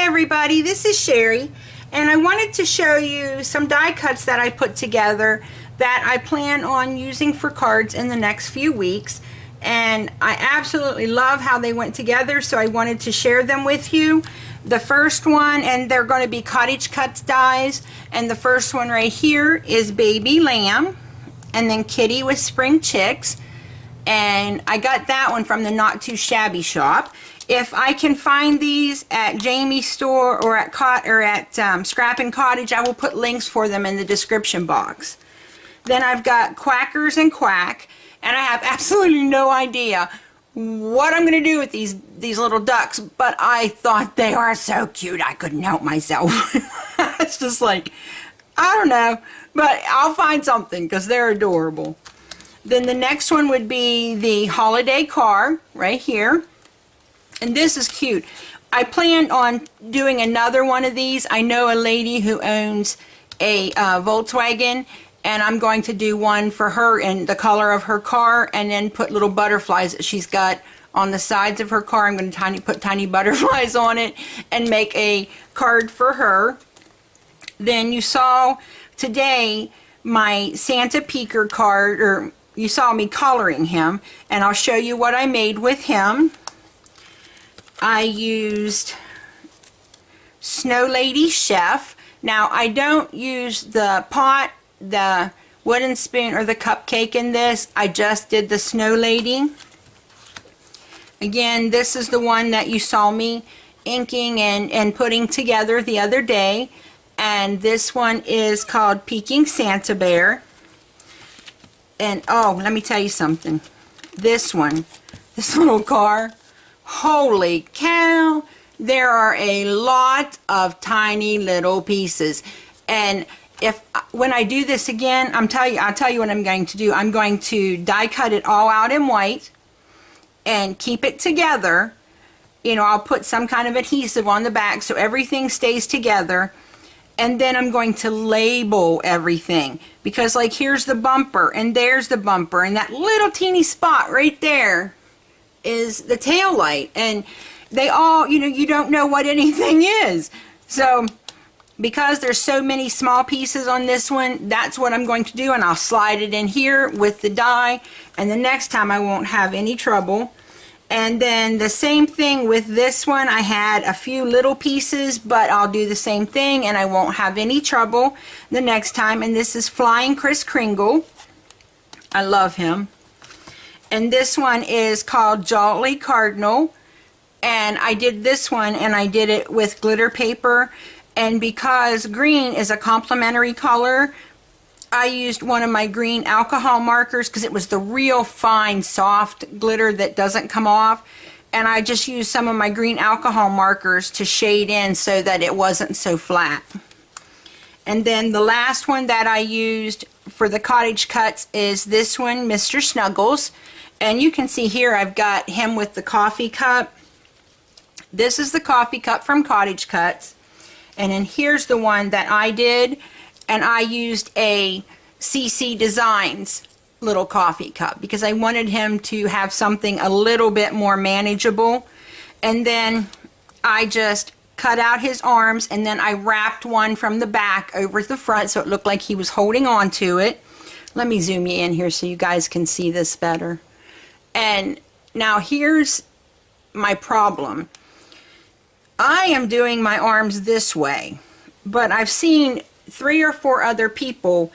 everybody, this is Sherry, and I wanted to show you some die cuts that I put together that I plan on using for cards in the next few weeks. And I absolutely love how they went together, so I wanted to share them with you. The first one, and they're going to be Cottage Cutz dies, and the first one right here is Baby Lamb, and then Kitty with Spring Chicks, and I got that one from the Not Too Shabby shop. If I can find these at Jamie's store or at Scrappin' Cottage, I will put links for them in the description box. Then I've got Quackers and Quack, and I have absolutely no idea what I'm going to do with these little ducks, but I thought they are so cute I couldn't help myself. It's just like, I don't know, but I'll find something because they're adorable. Then the next one would be the holiday car right here. And this is cute. I planned on doing another one of these. I know a lady who owns a Volkswagen, and I'm going to do one for her in the color of her car, and then put little butterflies that she's got on the sides of her car. I'm going to put tiny butterflies on it and make a card for her. Then you saw today my Santa Peeker card, or you saw me coloring him, and I'll show you what I made with him. I used Snow Lady Chef. Now, I don't use the pot, the wooden spoon, or the cupcake in this. I just did the Snow Lady. Again, this is the one that you saw me inking and putting together the other day. And this one is called Peking Santa Bear. And, oh, let me tell you something. This one, this little car, holy cow, there are a lot of tiny little pieces. And when I do this again, I'll tell you what I'm going to do. I'm going to die cut it all out in white and keep it together. You know, I'll put some kind of adhesive on the back so everything stays together. And then I'm going to label everything, because like here's the bumper and there's the bumper, and that little teeny spot right there is the tail light, and they all, you know, you don't know what anything is. So because there's so many small pieces on this one, that's what I'm going to do, and I'll slide it in here with the die, and the next time I won't have any trouble. And then the same thing with this one. I had a few little pieces, but I'll do the same thing and I won't have any trouble the next time. And this is Flying Kris Kringle. I love him. And this one is called Jolly Cardinal, and I did this one and I did it with glitter paper, and because green is a complementary color, I used one of my green alcohol markers because it was the real fine soft glitter that doesn't come off, and I just used some of my green alcohol markers to shade in so that it wasn't so flat. And then the last one that I used for the Cottage Cutz is this one, Mr. Snuggles. And you can see here I've got him with the coffee cup. This is the coffee cup from Cottage Cutz. And then here's the one that I did, and I used a CC Designs little coffee cup because I wanted him to have something a little bit more manageable. And then I just cut out his arms, and then I wrapped one from the back over the front so it looked like he was holding on to it. Let me zoom you in here so you guys can see this better. And now here's my problem. I am doing my arms this way, but I've seen 3 or 4 other people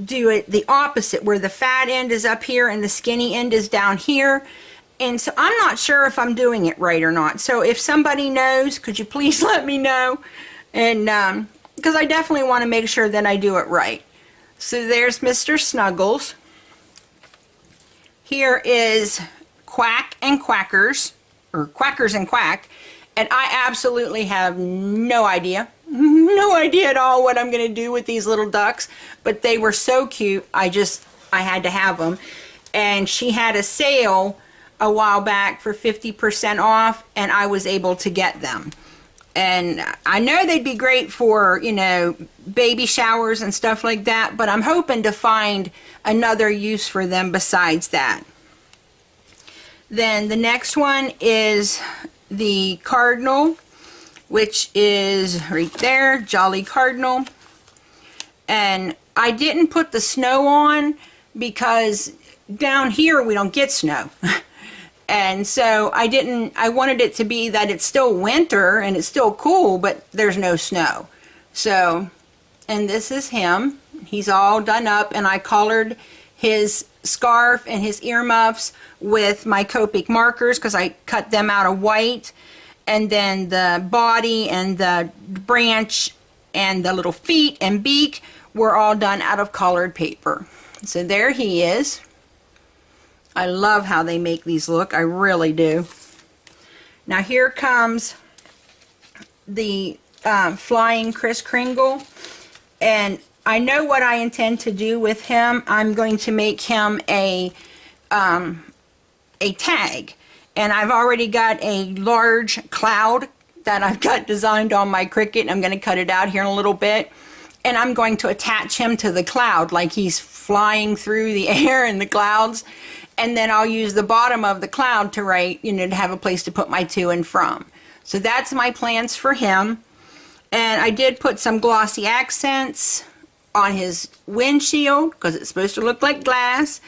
do it the opposite, where the fat end is up here and the skinny end is down here. And so I'm not sure if I'm doing it right or not. So if somebody knows, could you please let me know? And because I definitely want to make sure that I do it right. So there's Mr. Snuggles. Here is Quack and Quackers, or Quackers and Quack. And I absolutely have no idea at all what I'm going to do with these little ducks, but they were so cute. I had to have them. And she had a sale a while back for 50% off, and I was able to get them. And I know they'd be great for, you know, baby showers and stuff like that, but I'm hoping to find another use for them besides that. Then the next one is the Cardinal, which is right there, Jolly Cardinal. And I didn't put the snow on because down here we don't get snow. And so I wanted it to be that it's still winter and it's still cool, but there's no snow. So, and this is him. He's all done up, and I colored his scarf and his earmuffs with my Copic markers because I cut them out of white. And then the body and the branch and the little feet and beak were all done out of colored paper. So there he is. I love how they make these look. I really do. Now here comes the flying Kris Kringle. And I know what I intend to do with him. I'm going to make him a tag. And I've already got a large cloud that I've got designed on my Cricut. I'm going to cut it out here in a little bit. And I'm going to attach him to the cloud like he's flying through the air in the clouds. And then I'll use the bottom of the cloud to write, to have a place to put my to and from. So that's my plans for him. And I did put some glossy accents on his windshield because it's supposed to look like glass.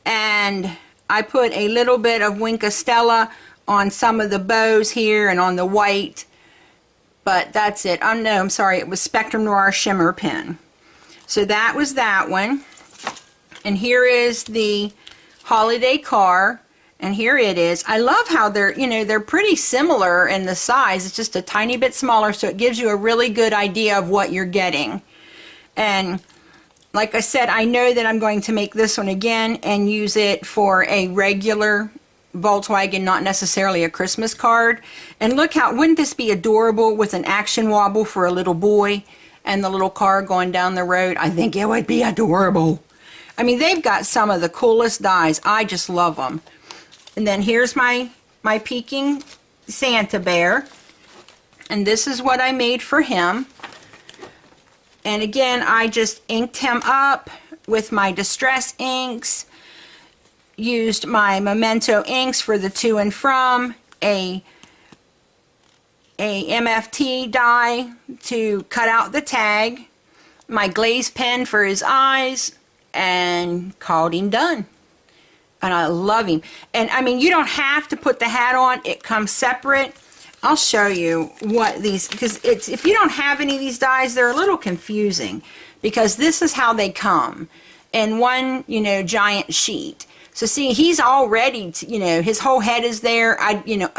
And I put a little bit of Wink of Stella on some of the bows here and on the white. But that's it. Oh no, I'm sorry, it was Spectrum Noir Shimmer Pen. So that was that one. And here is the holiday car. And here it is. I love how they're pretty similar in the size. It's just a tiny bit smaller, so it gives you a really good idea of what you're getting. And like I said, I know that I'm going to make this one again and use it for a regular Volkswagen, not necessarily a Christmas card. And look how, wouldn't this be adorable with an action wobble for a little boy and the little car going down the road? I think it would be adorable. I mean, they've got some of the coolest dies. I just love them. And then here's my peeking Santa bear. And this is what I made for him. And again, I just inked him up with my Distress inks. Used my Memento inks for the to and from. A MFT die to cut out the tag. My glaze pen for his eyes. And called him done. And I love him. And I mean, you don't have to put the hat on. It comes separate. I'll show you what these, because if you don't have any of these dies, they're a little confusing because this is how they come in one, giant sheet. So see, he's all ready to, his whole head is there.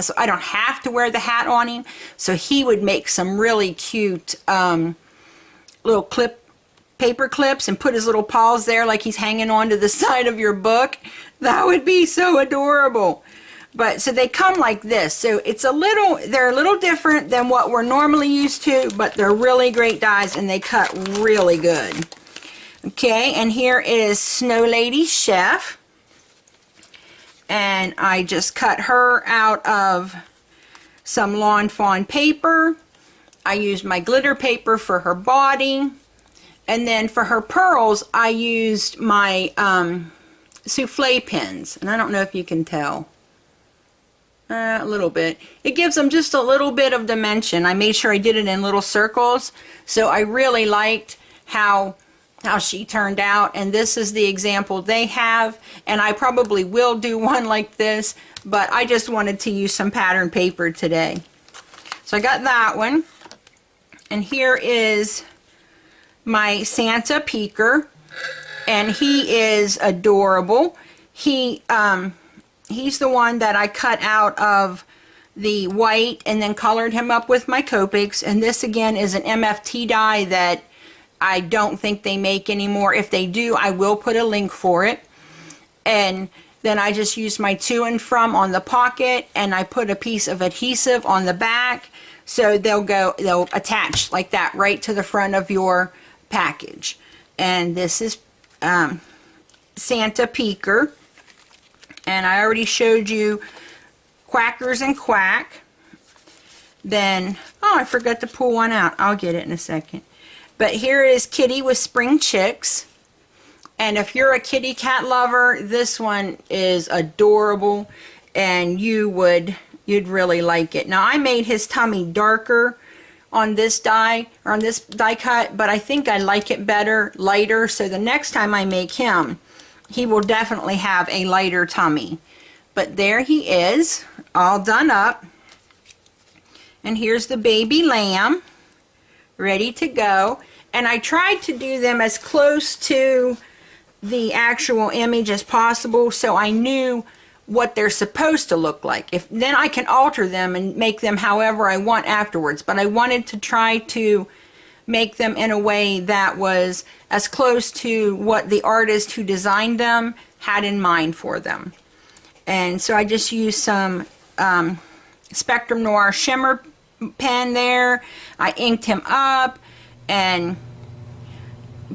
So I don't have to wear the hat on him. So he would make some really cute little paper clips and put his little paws there like he's hanging onto the side of your book. That would be so adorable. But so they come like this. So they're a little different than what we're normally used to, but they're really great dies and they cut really good. Okay, and here is Snow Lady Chef. And I just cut her out of some Lawn Fawn paper. I used my glitter paper for her body. And then for her pearls, I used my souffle pins. And I don't know if you can tell. A little bit. It gives them just a little bit of dimension. I made sure I did it in little circles. So I really liked how she turned out. And this is the example they have. And I probably will do one like this. But I just wanted to use some pattern paper today. So I got that one. And here is my Santa Peeker. And he is adorable. He's the one that I cut out of the white and then colored him up with my Copics. And this again is an MFT die that I don't think they make anymore. If they do, I will put a link for it. And then I just used my to and from on the pocket, and I put a piece of adhesive on the back, so they'll attach like that right to the front of your package. And this is Santa Peeker. And I already showed you Quackers and Quack. Then, oh, I forgot to pull one out. I'll get it in a second. But here is Kitty with Spring Chicks. And if you're a kitty cat lover, this one is adorable. And you'd really like it. Now, I made his tummy darker on this die, or on this die cut, but I think I like it better lighter, so the next time I make him, he will definitely have a lighter tummy. But there he is, all done up. And here's the baby lamb, ready to go. And I tried to do them as close to the actual image as possible, so I knew what they're supposed to look like. If then I can alter them and make them however I want afterwards, but I wanted to try to make them in a way that was as close to what the artist who designed them had in mind for them. And so I just used some Spectrum Noir shimmer pen there. I inked him up and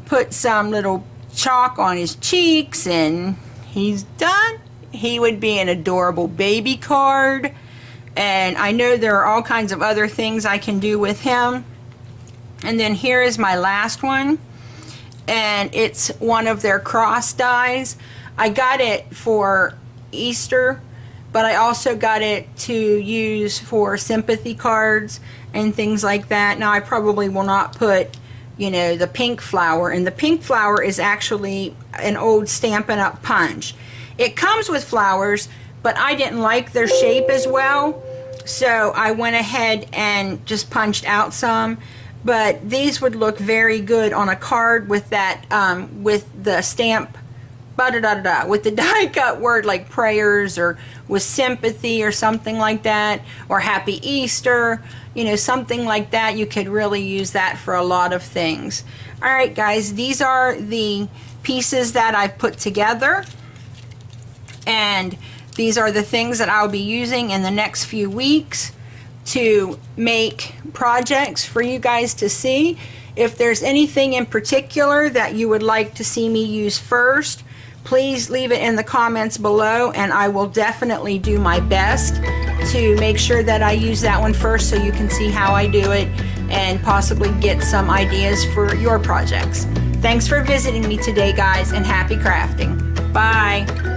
put some little chalk on his cheeks, and he's done. He would be an adorable baby card. And I know there are all kinds of other things I can do with him. And then here is my last one, and it's one of their cross dies. I got it for Easter, but I also got it to use for sympathy cards and things like that. Now I probably will not put, you know, the pink flower, and the pink flower is actually an old Stampin' Up! Punch. It comes with flowers, but I didn't like their shape as well, so I went ahead and just punched out some. But these would look very good on a card with that, with the stamp, with the die cut word like prayers, or with sympathy or something like that, or happy Easter, you know, something like that. You could really use that for a lot of things. All right, guys, these are the pieces that I've put together, and these are the things that I'll be using in the next few weeks to make projects for you guys to see. If there's anything in particular that you would like to see me use first, please leave it in the comments below, and I will definitely do my best to make sure that I use that one first so you can see how I do it and possibly get some ideas for your projects. Thanks for visiting me today, guys, and happy crafting. Bye.